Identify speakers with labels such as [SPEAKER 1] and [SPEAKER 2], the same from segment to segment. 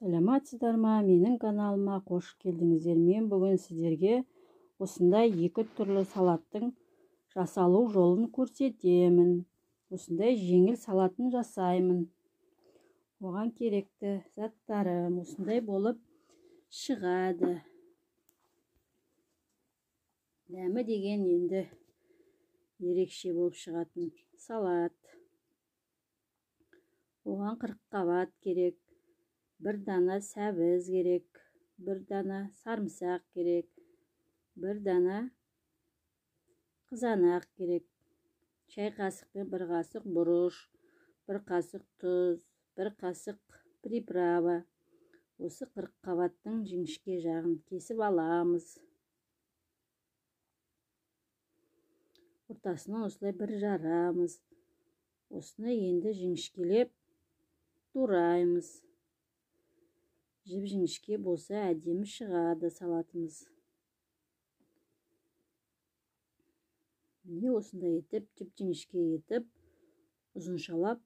[SPEAKER 1] Саламатсыздар ма? Менің каналыма қош келдіңіздер. Мен бүгін сіздерге осындай екі түрлі салаттың жасалу жолын көрсетемін. Осындай жеңіл салатын жасаймын. Оған керекті заттарым осындай болып шығады. Дәмі деген енді ерекше болып шығатын салат. Оған қырыққабат керек. Бір дана сәбіз керек, бір дана сарымсақ керек, бір дана қызанақ керек. Шай қасықпен бір қасық бұрыш, бір қасық тұз, бір қасық приправа. Осы қырыққабаттың жіңішке жағын кесіп аламыз. Ортасынан осылай бір жарамыз. Осыны енді жіңішкелеп тураймыз. Жіп-жіңішке болса әдемі шығады салатымыз. Міне осындай етіп, жіп-жіңішке етіп, ұзыншалап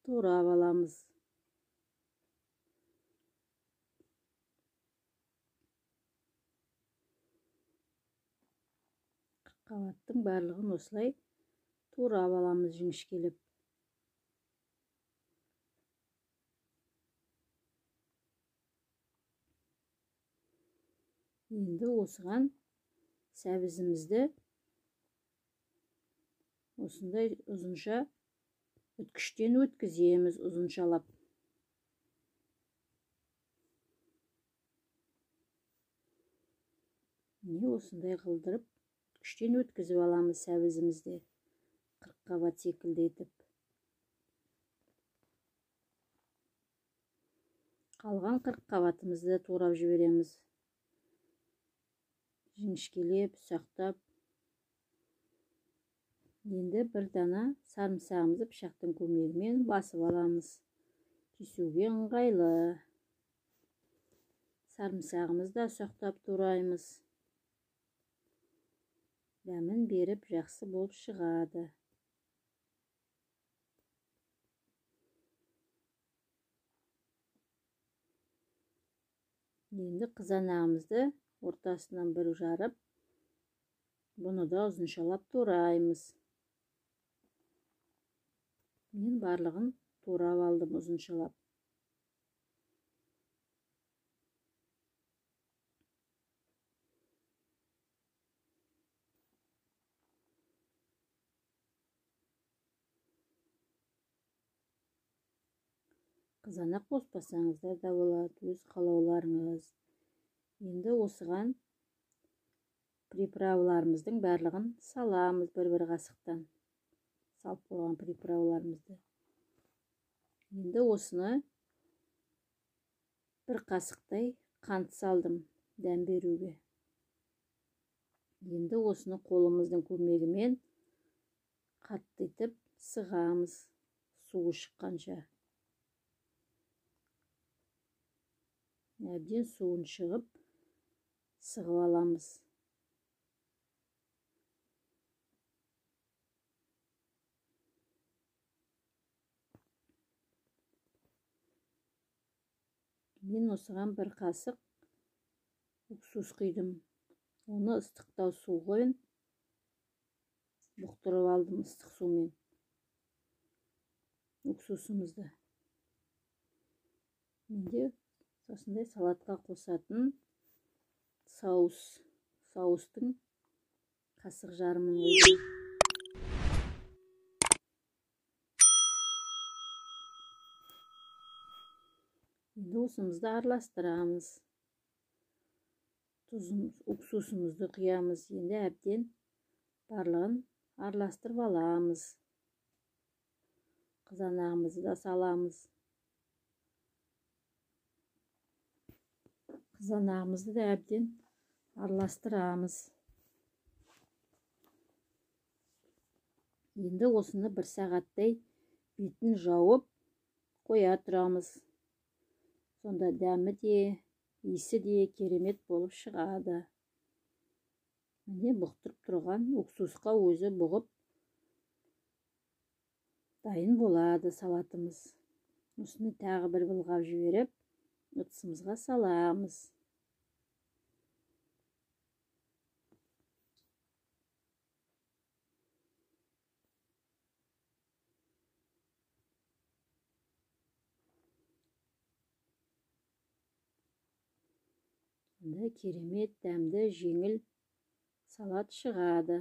[SPEAKER 1] турап аламыз. Қырыққабаттың барлығын осылай турап аламыз жіңішкелеп. Енді осыған сәбізімізді осындай ұзынша үткіштен өткіземіз, ұзыншалап. Міне осындай қылдырып, үткіштен өткізіп аламыз сәбізімізді. Қырыққабат секілді етіп. Қалған қырыққабатымызды турап жібереміз. Жіңішкелеп, ұсақтап. Енді бір дана сарымсағымызды пышақтың көмегімен басып аламыз. Кесуге ыңғайлы. Сарымсағымызды ұсақтап тураймыз. Дәмін беріп жақсы болып шығады. Енді қызанағымызды ортасынан бір жарып, бұны да ұзыншалап тураймыз. Мен барлығын турап алдым ұзыншалап. Қызанақ қоспасаңыздар да болады, өз қалауларыңыз. Енді осыған приправаларымыздың барлығын саламыз бір-бір қасықтан. Салып қойған приправаларымызды. Енді осыны бір қасықтай қант салдым дәм беруге. Енді осыны қолымыздың көмегімен қатты етіп сығамыз суы шыққанша. Әбден суын шығып сығып аламыз. Мен осыған бір қасық уксус құйдым. Оны ыстықтау сумен бұқтырып алдым, ыстық сумен. Уксусымызды. Менде осындай салатқа қосатын саустың қасық жарымын қойдым. Енді осымызды араластырамыз. Уксусымызды құямыз. Енді әбден барлығын араластырып аламыз. Қызанағымызды да саламыз. Қызанағымызды да әбден араластырамыз. Енді осыны бір сағаттай бетін жауып қоя тұрамыз. Сонда дәмі де, иісі де керемет болып шығады. Міне бұқтырып тұрған уксусқа өзі бұғып дайын болады салатымыз. Осыны тағы бір былғап жіберіп, ыдысымызға саламыз. Сонда керемет дәмді жеңіл салат шығады.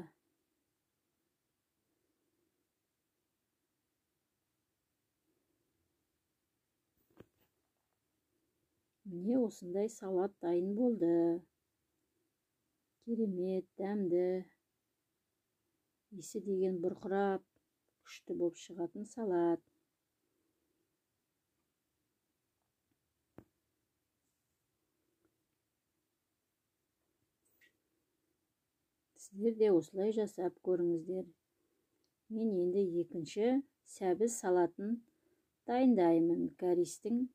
[SPEAKER 1] Міне осындай салат дайын болды. Керемет дәмді, иісі деген бұрқырап, күшті болып шығатын салат. Сіздер де осылай жасап көріңіздер. Мен енді екінші сәбіз салатын дайындаймын. Кәрістің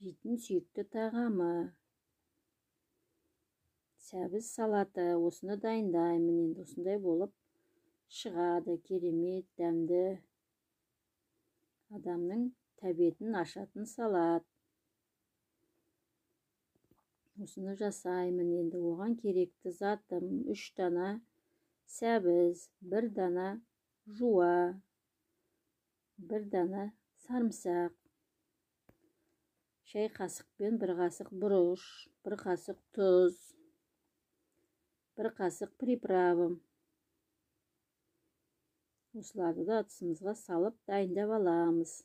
[SPEAKER 1] жейтін сүйікті тағамы. Сәбіз салаты, осыны дайындаймын. Енді осындай болып шығады. Керемет дәмді, адамның тәбетін ашатын салат. Осыны жасаймын. Енді оған керекті затым 3 дана сәбіз, 1 дана жуа, 1 дана сарымсақ, шай қасықпен 1 қасық бұрыш, 1 қасық тұз, 1 қасық приправым. Осыларды да ыдысымызға салып дайындап аламыз.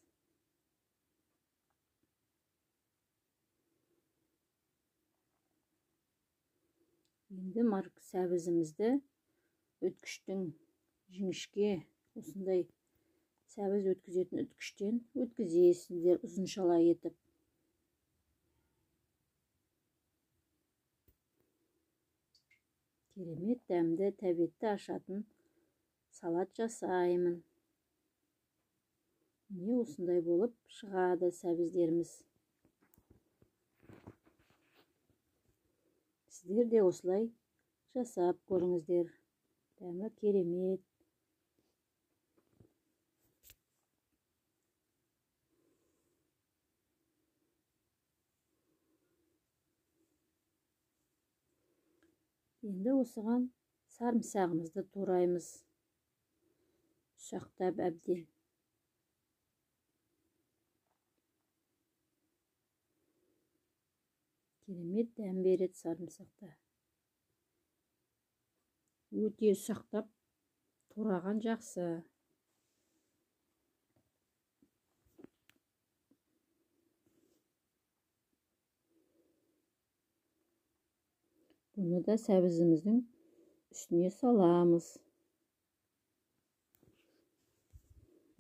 [SPEAKER 1] Енді сәбізімізді өткіштің жіңішке осындай сәбіз өткізетін өткіштен өткізесіздер ұзыншалай етіп. Керемет дәмді, тәбетті ашатын салат жасаймын. Міне осындай болып шығады сәбіздеріміз. Сіздер де осылай жасап көріңіздер. Дәмі керемет. Енді осыған сарымсағымызды тураймыз. Ұсақтап әбден. Керемет дәм береді сарымсақта. Өте ұсақтап тураған жақсы. Бұны да сәбізіміздің үстіне саламыз.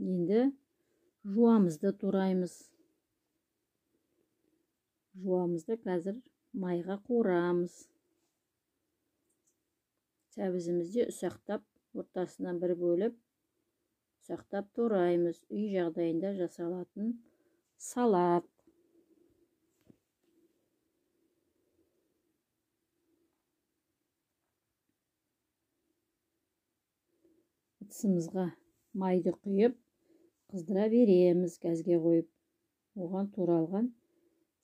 [SPEAKER 1] Енді жуамызды тураймыз. Жуамызды қазір майға қуырамыз. Сәбізімізді ұсақтап, ортасынан бір бөліп, ұсақтап тураймыз. Үй жағдайында жасалатын салат. Ыдысымызға майды құйып, қыздыра береміз газге қойып. Оған туралған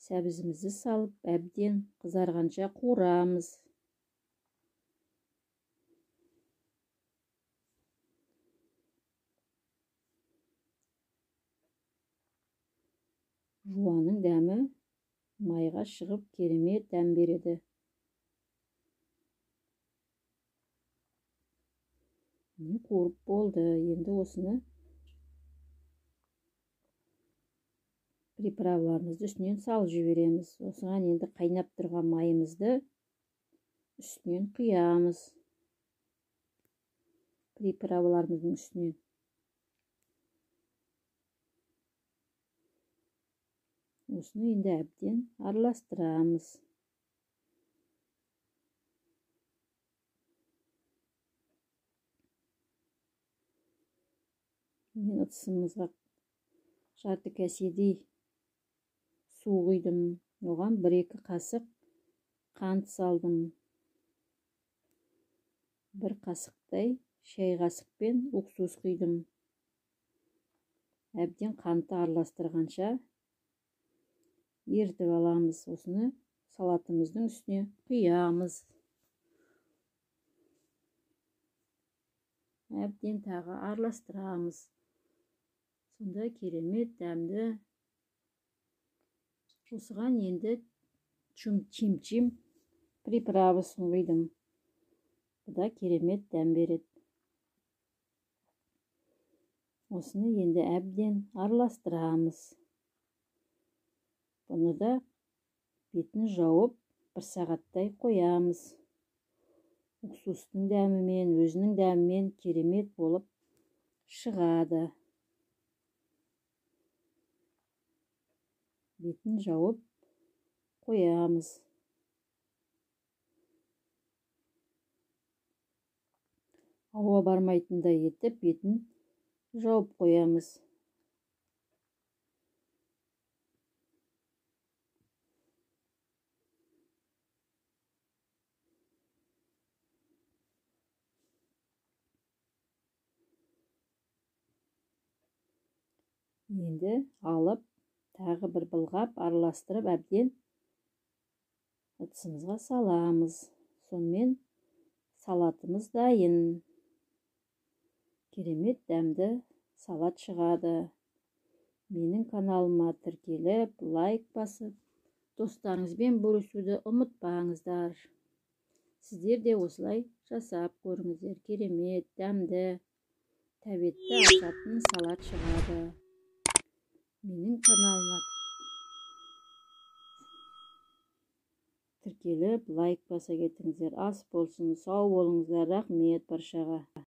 [SPEAKER 1] сәбізімізді салып, әбден қызарғанша қуырамыз. Жуаның дәмі майға шығып керемет дәм береді. Не қуырып болды. Енді осыны приправаларымызды үстінен салып жібереміз. Осыған енді қайнап тұрған майымызды үстінен құямыз. Приправаларымыздың үстінен. Осыны енді әбден араластырамыз. Мен ыдысымызға жарты кәседей су құйдым. Оған 1-2 қасық қант салдым. 1 қасықтай шай қасықпен уксус құйдым. Әбден қантты араластырғанша ерітіп аламыз. Осыны салатымыздың үстіне құямыз. Әбден тағы араластырамыз. Сонда керемет дәмді. Осыған енді чим-чим приправасын құйдым. Бұда керемет дәм береді. Осыны енді әбден араластырамыз. Бұны да бетін жауып 1 сағаттай қоямыз. Уксустың дәмімен, өзінің дәмімен керемет болып шығады. Бетін жауып қоямыз. Ауа бармайтындай етіп, бетін жауып қоямыз. Енді алып, тағы бір былғап, араластырып, әбден ыдысымызға саламыз. Сонымен салатымыз дайын. Керемет дәмді салат шығады. Менің каналыма тіркеліп, лайк басып, достарыңызбен бөлісуді ұмытпаңыздар. Сіздер де осылай жасап көріңіздер. Керемет дәмді, тәбетті ашатын салат шығады. Менің каналыма тіркеліп, лайк баса кетіңіздер. Ас болсын, сау болыңыздар. Рахмет баршаға.